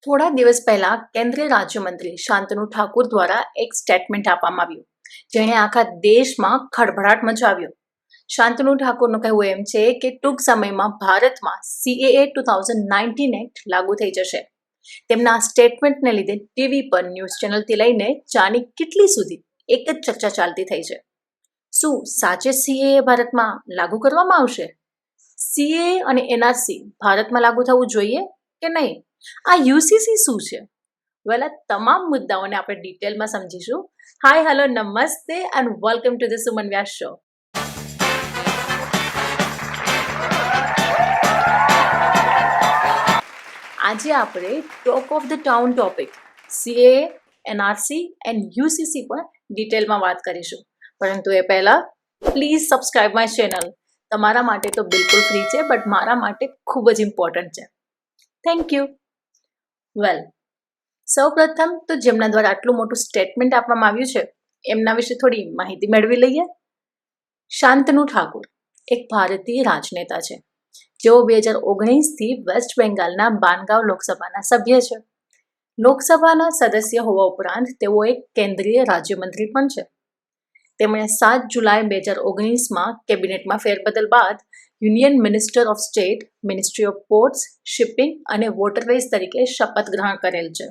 થોડા દિવસ પહેલા કેન્દ્રીય રાજ્યમંત્રી શાંતનુ ઠાકુર દ્વારા એક સ્ટેટમેન્ટ આપવામાં આવ્યું, જેણે આખા દેશમાં ખળભળાટ મચાવ્યો. શાંતનુ ઠાકુરનું કહેવું એમ છે કે ટૂંક સમયમાં ભારતમાં CAA 2019 એક્ટ લાગુ થઈ જશે. તેમના આ સ્ટેટમેન્ટને લીધે ટીવી પર ન્યૂઝ ચેનલથી લઈને ચાની કિટલી સુધી એક જ ચર્ચા ચાલતી થઈ છે. શું સાચે CAA ભારતમાં લાગુ કરવામાં આવશે? CAA અને NRC ભારતમાં લાગુ થવું જોઈએ કે નહીં? આ UCC શું છે? વેલ, આ તમામ મુદ્દાઓને આપણે ડિટેલમાં સમજીશું. હાય, હેલો, નમસ્તે and welcome to the Suman Vyas show. આજે આપણે talk of the town topic CAA, NRC and UCC પર ડિટેલમાં વાત કરીશું. પરંતુ એ પહેલાં પ્લીઝ સબસ્ક્રાઇબ માય ચેનલ. તમારા માટે તો બિલકુલ ફ્રી છે, બટ મારા માટે ખૂબ જ ઇમ્પોર્ટન્ટ છે. Thank you. વેલ, સૌપ્રથમ તો જેમના દ્વારા આટલું મોટું સ્ટેટમેન્ટ આપવામાં આવ્યું છે એમના વિશે થોડી માહિતી મેળવી લઈએ. શાંતનુ ઠાકુર એક ભારતીય રાજનેતા છે, જેઓ 2019થી વેસ્ટ બેંગાલના બાનગાંવ લોકસભાના સભ્ય છે. લોકસભાના સદસ્ય હોવા ઉપરાંત તેઓ એક કેન્દ્રીય રાજ્યમંત્રી પણ છે. તેમણે 7 જુલાઈ 2019માં કેબિનેટમાં ફેરબદલ બાદ union minister of state, ministry of ports, shipping અને વોટરવેઝ તરીકે શપથ ગ્રહણ કરેલ છે.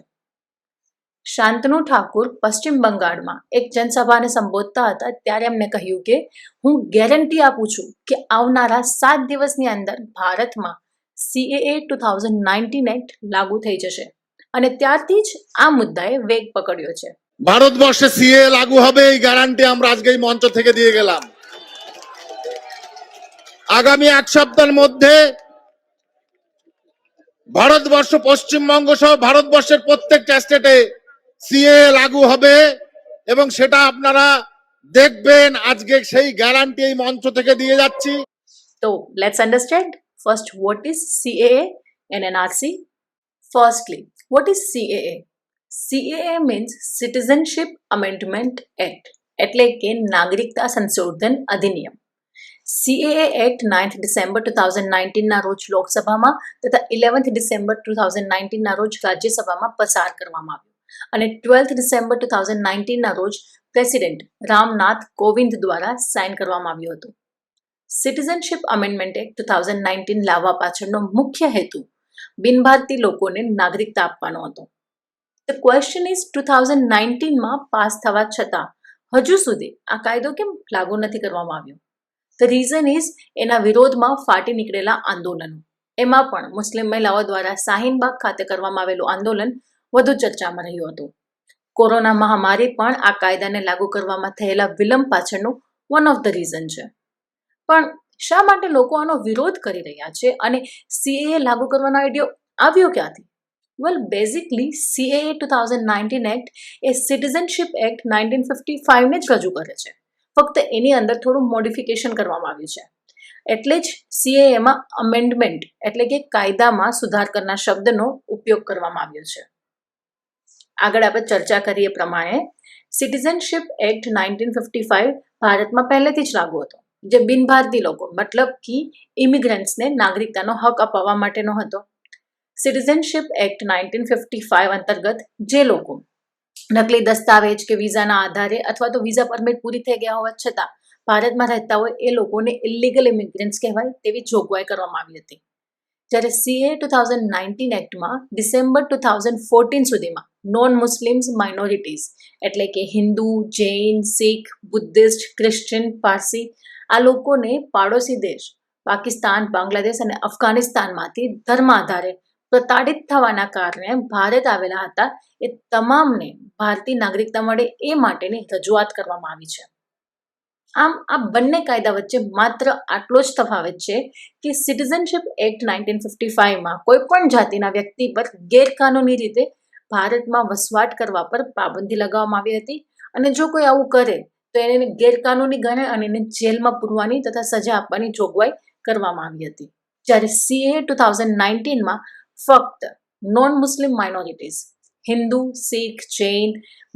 શાંતનુ ઠાકુર પશ્ચિમ બંગાળમાં એક જનસભાને સંબોધતા હતા ત્યારે એમણે કહ્યું કે હું ગેરંટી આપું છું કે આવનારા 7 દિવસની અંદર ભારતમાં CAA 2019 એક્ટ લાગુ થઈ જશે, અને ત્યારથી જ આ મુદ્દાએ વેગ પકડ્યો છે. ভারতবর্ষে সিএ লাগু হবে এই গ্যারান্টি আমরা আজকে এই মঞ্চ থেকে দিয়ে গেলাম। আগামী এক সপ্তাহের মধ্যে ভারতবর্ষ, পশ্চিমবঙ্গ সহ ভারতবর্ষের প্রত্যেকটা স্টেটে সিএ লাগু হবে এবং সেটা আপনারা দেখবেন। আজকে সেই গ্যারান্টি এই মঞ্চ থেকে দিয়ে যাচ্ছি। So let's understand first what is CAA and NRC. Firstly, what is CAA? CAA means Citizenship Amendment Act, એટલે કે નાગરિકતા સંશોધન અધિનિયમ. CAA એક્ટ 9th ડિસેમ્બર 2019ના રોજ લોકસભામાં તથા 11th ડિસેમ્બર 2019ના રોજ રાજ્યસભામાં પસાર કરવામાં આવ્યું અને 12th ડિસેમ્બર 2019ના રોજ પ્રેસિડેન્ટ રામનાથ કોવિંદ દ્વારા સાઇન કરવામાં આવ્યું હતું. સિટીઝનશિપ અમેન્ડમેન્ટ એક્ટ 2019 લાવવા પાછળનો મુખ્ય હેતુ બિનભારતી લોકોને નાગરિકતા આપવાનો હતો. ધ ક્વેશ્ચન ઇઝ 2019માં પાસ થવા છતાં હજુ સુધી આ કાયદો કેમ લાગુ નથી કરવામાં આવ્યો? ધ રીઝન ઇઝ એના વિરોધમાં ફાટી નીકળેલા આંદોલનો. એમાં પણ મુસ્લિમ મહિલાઓ દ્વારા શાહીનબાગ ખાતે કરવામાં આવેલું આંદોલન વધુ ચર્ચામાં રહ્યું હતું. કોરોના મહામારી પણ આ કાયદાને લાગુ કરવામાં થયેલા વિલંબ પાછળનું વન ઓફ ધ રીઝન છે. પણ શા માટે લોકો આનો વિરોધ કરી રહ્યા છે અને CAA લાગુ કરવાનો આઈડિયો આવ્યો ક્યાંથી? વેલ, બેઝિકલી CAA 2019 એક્ટ એ સિટીઝનશિપ એક્ટ 1955ને જ રજૂ કરે છે. ફક્ત એની અંદર થોડું મોડિફિકેશન કરવામાં આવ્યું છે. એટલે જ CAAમાં અમેન્ડમેન્ટ એટલે કે કાયદામાં સુધાર કરનાર શબ્દનો ઉપયોગ કરવામાં આવ્યો છે. આગળ આપણે ચર્ચા કરીએ પ્રમાણે સિટીઝનશિપ એક્ટ 1955 ભારતમાં પહેલેથી જ લાગુ હતો, જે બિનભારતી લોકો મતલબ કે ઇમિગ્રન્ટ્સને નાગરિકતાનો હક અપાવવા માટેનો હતો. સિટીઝનશિપ એક્ટ 1955 અંતર્ગત જે લોકો નકલી દસ્તાવેજ કે વિઝાના આધારે અથવા તો વિઝા પરમિટ પૂરી થઈ ગયા હોવા છતાં ભારતમાં રહેતા હોય એ લોકોને ઇલીગલ ઇમિગ્રન્ટ્સ કહેવાય તેવી જોગવાઈ કરવામાં આવી હતી. જ્યારે CAA 2019 એક્ટમાં ડિસેમ્બર 2014 સુધીમાં નોન મુસ્લિમ્સ માઇનોરિટીઝ એટલે કે હિન્દુ, જૈન, શીખ, બુદ્ધિસ્ટ, ક્રિશ્ચિયન, પારસી આ લોકોને પાડોશી દેશ પાકિસ્તાન, બાંગ્લાદેશ અને અફઘાનિસ્તાનમાંથી ધર્મ આધારે પ્રતાડિત થવાના કારણે ભારત આવેલા હતા એ તમામને ભારતીય નાગરિકતા મળે એ માટેની રજૂઆત કરવામાં આવી છે. આમ આ બંને કાયદા વચ્ચે માત્ર આટલો જ તફાવત છે કે સિટીઝનશિપ એક્ટ 1955માં કોઈ પણ જાતિના વ્યક્તિ પર ગેરકાનૂની રીતે ભારતમાં વસવાટ કરવા પર પાબંદી લગાવવામાં આવી હતી અને જો કોઈ આવું કરે તો એને ગેરકાનૂની ગણે અને એને જેલમાં પૂરવાની તથા સજા આપવાની જોગવાઈ કરવામાં આવી હતી. જ્યારે CAA 2019માં ફક્ત નોન મુસ્લિમ માઇનોરિટીઝ હિન્દુ, શીખ, જૈન,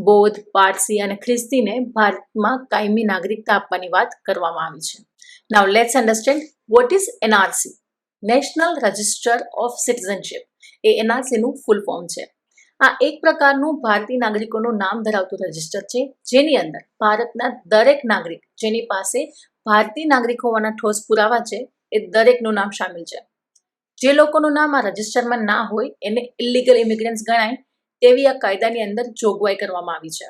બૌદ્ધ, પારસી અને ખ્રિસ્તીને ભારતમાં કાયમી નાગરિકતા આપવાની વાત કરવામાં આવી છે. Now let's understand what is NRC, national register of citizenship. એ એનઆરસીનું ફૂલ ફોર્મ છે. આ એક પ્રકારનું ભારતીય નાગરિકોનું નામ ધરાવતું રજિસ્ટર છે, જેની અંદર ભારતના દરેક નાગરિક જેની પાસે ભારતીય નાગરિક હોવાના ઠોસ પુરાવા છે એ દરેકનું નામ સામેલ છે. જે લોકોનું નામ આ રજિસ્ટરમાં ના હોય એને ઇલીગલ ઇમિગ્રન્ટ્સ ગણાય તેવી આ કાયદાની અંદર જોગવાઈ કરવામાં આવી છે.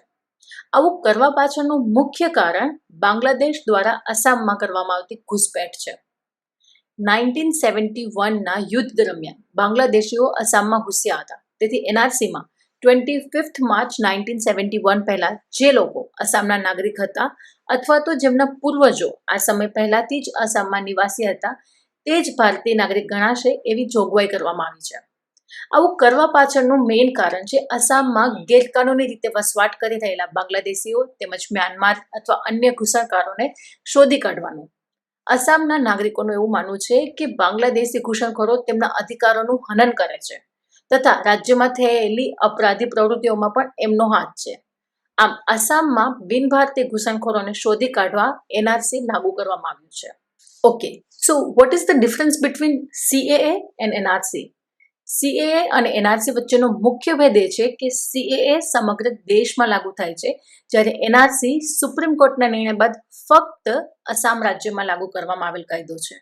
આવું કરવા પાછળનું મુખ્ય કારણ બાંગ્લાદેશ દ્વારા આસામમાં કરવામાં આવતી ઘૂસપેઠ છે. 1971ના યુદ્ધ દરમિયાન બાંગ્લાદેશીઓ આસામમાં ઘૂસ્યા હતા. તેથી એનઆરસીમાં 25 માર્ચ 1971 પહેલા જે લોકો આસામના નાગરિક હતા અથવા તો જેમના પૂર્વજો આ સમય પહેલાથી જ આસામમાં નિવાસી હતા તે જ ભારતીય નાગરિક ગણાશે એવી જોગવાઈ કરવામાં આવી છે. આવું કરવા પાછળનું મેઇન કારણ છે આસામમાં ગેરકાનૂની રીતે વસવાટ કરી રહેલા બાંગ્લાદેશીઓ તેમજ મ્યાનમાર અથવા અન્ય ઘૂસણખોરોને શોધી કાઢવાનું. આસામના નાગરિકોનું એવું માનવું છે કે બાંગ્લાદેશી ઘૂસણખોરો તેમના અધિકારોનું હનન કરે છે તથા રાજ્યમાં થયેલી અપરાધી પ્રવૃત્તિઓમાં પણ એમનો હાથ છે. આમ આસામમાં બિન ભારતીય ઘૂસણખોરોને શોધી કાઢવા એનઆરસી લાગુ કરવામાં આવ્યું છે. Okay, so what is the difference between CAA and NRC? CAA અને એનઆરસી વચ્ચેનો મુખ્ય ભેદ એ છે કે CAA સમગ્ર દેશમાં લાગુ થાય છે, જ્યારે એનઆરસી સુપ્રીમ કોર્ટના નિર્ણય બાદ ફક્ત આસામ રાજ્યમાં લાગુ કરવામાં આવેલ કાયદો છે.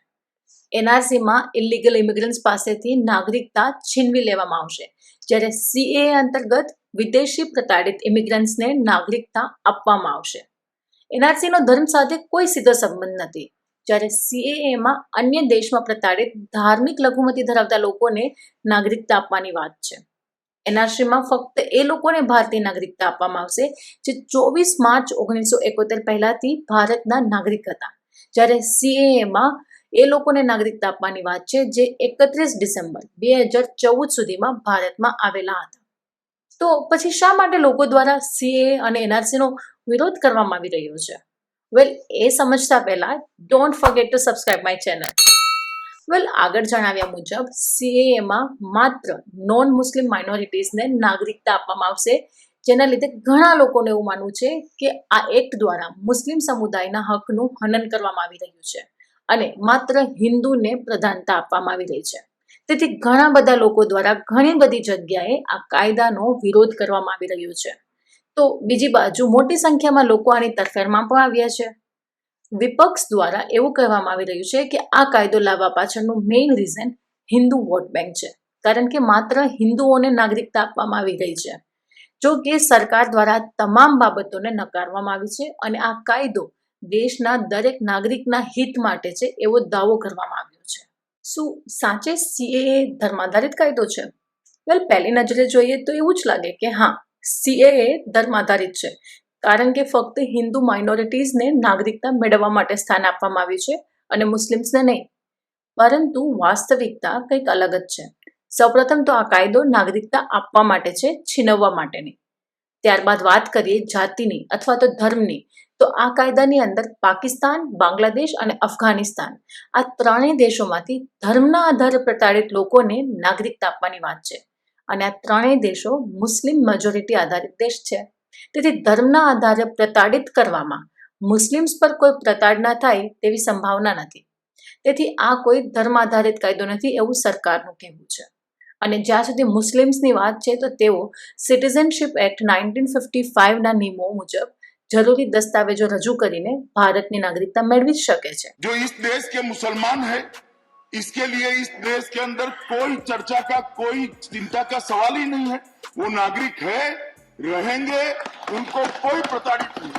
એનઆરસીમાં ઇલીગલ ઇમિગ્રન્ટ્સ પાસેથી નાગરિકતા છીનવી લેવામાં આવશે, જ્યારે CAA અંતર્ગત વિદેશી પ્રતાડિત ઇમિગ્રન્ટ્સને નાગરિકતા આપવામાં આવશે. એનઆરસીનો ધર્મ સાથે કોઈ સીધો સંબંધ નથી, જ્યારે CAAમાં અન્ય દેશમાં પ્રતાડિત ધાર્મિક લઘુમતી ધરાવતા લોકોને નાગરિકતા આપવાની વાત છે. એનઆરસીમાં ફક્ત એ લોકોને ભારતીય નાગરિકતા આપવામાં આવશે જે 24 માર્ચ 1971 પહેલાથી ભારતના નાગરિક હતા, જ્યારે CAAમાં એ લોકોને નાગરિકતા આપવાની વાત છે જે 31 ડિસેમ્બર 2014 સુધીમાં ભારતમાં આવેલા હતા. તો પછી શા માટે લોકો દ્વારા CAA અને એનઆરસીનો વિરોધ કરવામાં આવી રહ્યો છે? વેલ, એ સમજતા પહેલા don't forget to subscribe my channel. Well, આગળ જણાવ્યા મુજબ CAAમાં માત્ર નોન મુસ્લિમ માઇનોરિટીઝને નાગરિકતા આપવામાં આવશે, જેના લીધે ઘણા લોકોને એવું માનવું છે કે આ એક્ટ દ્વારા મુસ્લિમ સમુદાયના હકનું હનન કરવામાં આવી રહ્યું છે અને માત્ર હિન્દુને પ્રધાનતા આપવામાં આવી રહી છે. તેથી ઘણા બધા લોકો દ્વારા ઘણી બધી જગ્યાએ આ કાયદાનો વિરોધ કરવામાં આવી રહ્યો છે. તો બીજી બાજુ મોટી સંખ્યામાં લોકો આની તરફેણમાં પણ આવ્યા છે. વિપક્ષ દ્વારા એવું કહેવામાં આવી રહ્યું છે કે આ કાયદો લાવવા પાછળનું main reason Hindu vote bank છે, કારણ કે માત્ર હિન્દુઓને નાગરિકતા આપવામાં આવી રહી છે. જો કે સરકાર દ્વારા તમામ બાબતોને નકારવામાં આવી છે અને આ કાયદો દેશના દરેક નાગરિકના હિત માટે છે એવો દાવો કરવામાં આવ્યો છે. શું સાચે CAA ધર્માધારિત કાયદો છે? વેલ, પહેલી નજરે જોઈએ તો એવું જ લાગે કે હા, CAA ધર્મ આધારિત છે, કારણ કે ફક્ત હિન્દુ માઇનોરિટીઝને નાગરિકતા મેળવવા માટે સ્થાન આપવામાં આવ્યું છે અને મુસ્લિમ્સને નહીં. પરંતુ વાસ્તવિકતા કંઈક અલગ જ છે. સૌપ્રથમ તો આ કાયદો નાગરિકતા આપવા માટે છે, છીનવવા માટે નહીં. ત્યારબાદ વાત કરીએ જાતિની અથવા તો ધર્મની, તો આ કાયદાની અંદર પાકિસ્તાન, બાંગ્લાદેશ અને અફઘાનિસ્તાન આ ત્રણેય દેશોમાંથી ધર્મના આધારે પ્રતાડિત લોકોને નાગરિકતા આપવાની વાત છે અને આ ત્રણેય દેશો મુસ્લિમ મેજોરિટી આધારિત દેશ છે. તેથી ધર્મના આધારે પ્રતાડિત કરવામાં મુસ્લિમ્સ પર કોઈ પ્રતાડના થાય તેવી સંભાવના નથી. તેથી આ કોઈ ધર્મ આધારિત કાયદો નથી એવું સરકારનું કહેવું છે. અને જ્યાં સુધી મુસ્લિમ્સની વાત છે તો તેઓ સિટીઝનશીપ એક્ટ 1955ના નિયમો મુજબ જરૂરી દસ્તાવેજો રજૂ કરીને ભારતની નાગરિકતા મેળવી શકે છે. जो इस देश के मुसलमान है, इसके लिए इस देश के अंदर कोई चर्चा का, कोई चिंता का सवाल ही नहीं है. वो नागरिक है, रहेंगे, उनको कोई प्रताड़ित नहीं.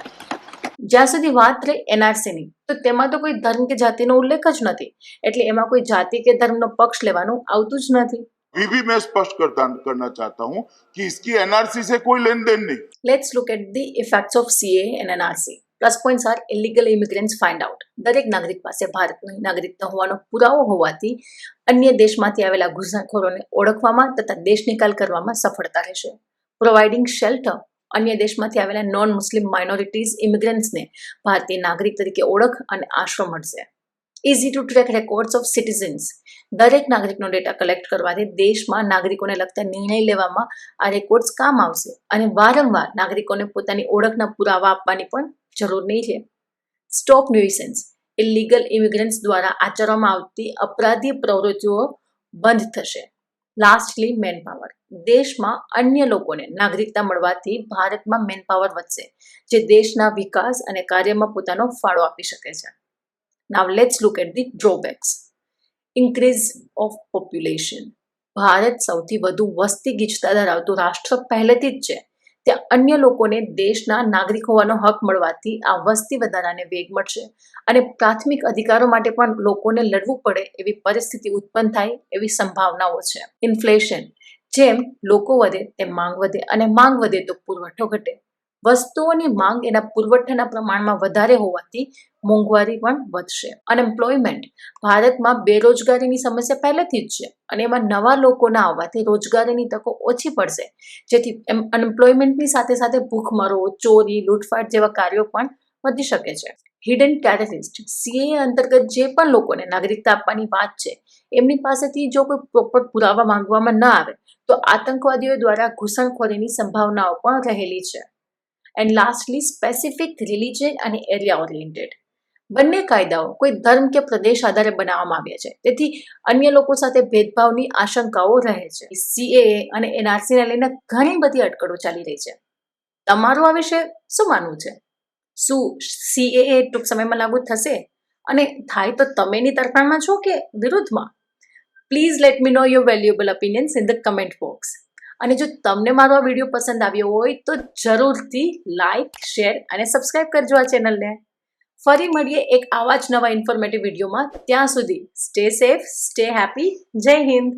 જ્યાં સુધી વાત રહી એનઆરસીની, તો તેમાં તો કોઈ ધર્મ કે જાતિનો ઉલ્લેખ જ નથી, એટલે એમાં કોઈ જાતિ કે ધર્મનો પક્ષ લેવાનું આવતું જ નથી. अभी भी मैं स्पष्ट करना चाहता हूं कि इसकी एनआरसी से कोई लेन देन नहीं. Let's look at the effects of CAA and NRC. Plus points are illegal immigrants find out. દરેક નાગરિક પાસે ભારતની નાગરિકતા હોવાનો પુરાવો હોવાથી અન્ય દેશમાંથી આવેલા ઘૂસણખોરોને ઓળખવામાં તથા દેશ નિકાલ કરવામાં સફળતા રહેશે. પ્રોવાઇડિંગ શેલ્ટર, અન્ય દેશમાંથી આવેલા નોન મુસ્લિમ માઇનોરિટીઝ ઇમિગ્રન્ટ્સને ભારતીય નાગરિક તરીકે ઓળખ અને આશરો મળશે. Easy to track records of citizens, દરેક નાગરિકનો ડેટા કલેક્ટ કરવાથી દેશમાં નાગરિકોને લગતા નિર્ણય લેવામાં આ રેકોર્ડ્સ કામ આવશે અને વારંવાર નાગરિકોને પોતાની ઓળખના પુરાવા આપવાની પણ જરૂર નહીં છે. સ્ટોપ ન્યુઇસન્સ, ઇલીગલ ઇમિગ્રન્ટ્સ દ્વારા આચરવામાં આવતી અપરાધી પ્રવૃત્તિઓ બંધ થશે. Lastly man power. દેશમાં અન્ય લોકોને નાગરિકતા મળવાથી ભારતમાં મેન પાવર વધશે, જે દેશના વિકાસ અને કાર્યમાં પોતાનો ફાળો આપી શકે છે. Now let's look at the drawbacks. Increase of population. Bharat સૌથી વધુ વસ્તી ગીચતા ધરાવતું રાષ્ટ્ર પહેલેથી જ છે. ત્યાં અન્ય લોકોને દેશના નાગરિક હોવાનો હક મળવાથી આ વસ્તી વધારાને વેગ મળશે અને પ્રાથમિક અધિકારો માટે પણ લોકોને લડવું પડે એવી પરિસ્થિતિ ઉત્પન્ન થાય એવી સંભાવનાઓ છે. ઇન્ફ્લેશન. જેમ લોકો વધે તેમ માંગ વધે અને માંગ વધે તો પુરવઠો ઘટે. વસ્તુઓની માંગ એના પુરવઠાના પ્રમાણમાં વધારે હોવાથી મોંઘવારી પણ વધશે. અનએમ્પ્લોયમેન્ટ. ભારતમાં બેરોજગારીની સમસ્યા પહેલેથી જ છે અને એમાં નવા લોકોના આવવાથી રોજગારીની તકો ઓછી પડશે, જેથી અનએમ્પ્લોયમેન્ટની સાથે સાથે ભૂખમરો, ચોરી, લૂંટફાટ જેવા કાર્યો પણ વધી શકે છે. Hidden terrorist. સીએએ અંતર્ગત જે પણ લોકોને નાગરિકતા આપવાની વાત છે એમની પાસેથી જો કોઈ પ્રોપર પુરાવા માંગવામાં ન આવે તો આતંકવાદીઓ દ્વારા ઘૂસણખોરીની સંભાવનાઓ પણ રહેલી છે. એન્ડ લાસ્ટલી સ્પેસિફિક રિલિજન અને એરિયા ઓરિએન્ટેડ. બંને કાયદાઓ કોઈ ધર્મ કે પ્રદેશ આધારે બનાવવામાં આવ્યા છે, તેથી અન્ય લોકો સાથે ભેદભાવની આશંકાઓ રહે છે. સીએએ અને એનઆરસીને લઈને ઘણી બધી અટકળો ચાલી રહી છે. તમારું આ વિશે શું માનવું છે? શું સીએએ ટૂંક સમયમાં લાગુ થશે? અને થાય તો તમે એની તરફેણમાં છો કે વિરુદ્ધમાં? Please let me know your valuable opinions in the comment box. અને જો તમને મારો આ વિડીયો પસંદ આવ્યો હોય તો જરૂરથી લાઈક, શેર અને સબસ્ક્રાઇબ કરજો આ ચેનલને. ફરી મળીએ એક આવા જ નવા ઇન્ફોર્મેટિવ વિડીયોમાં. ત્યાં સુધી સ્ટે સેફ, સ્ટે હેપી. જય હિન્દ.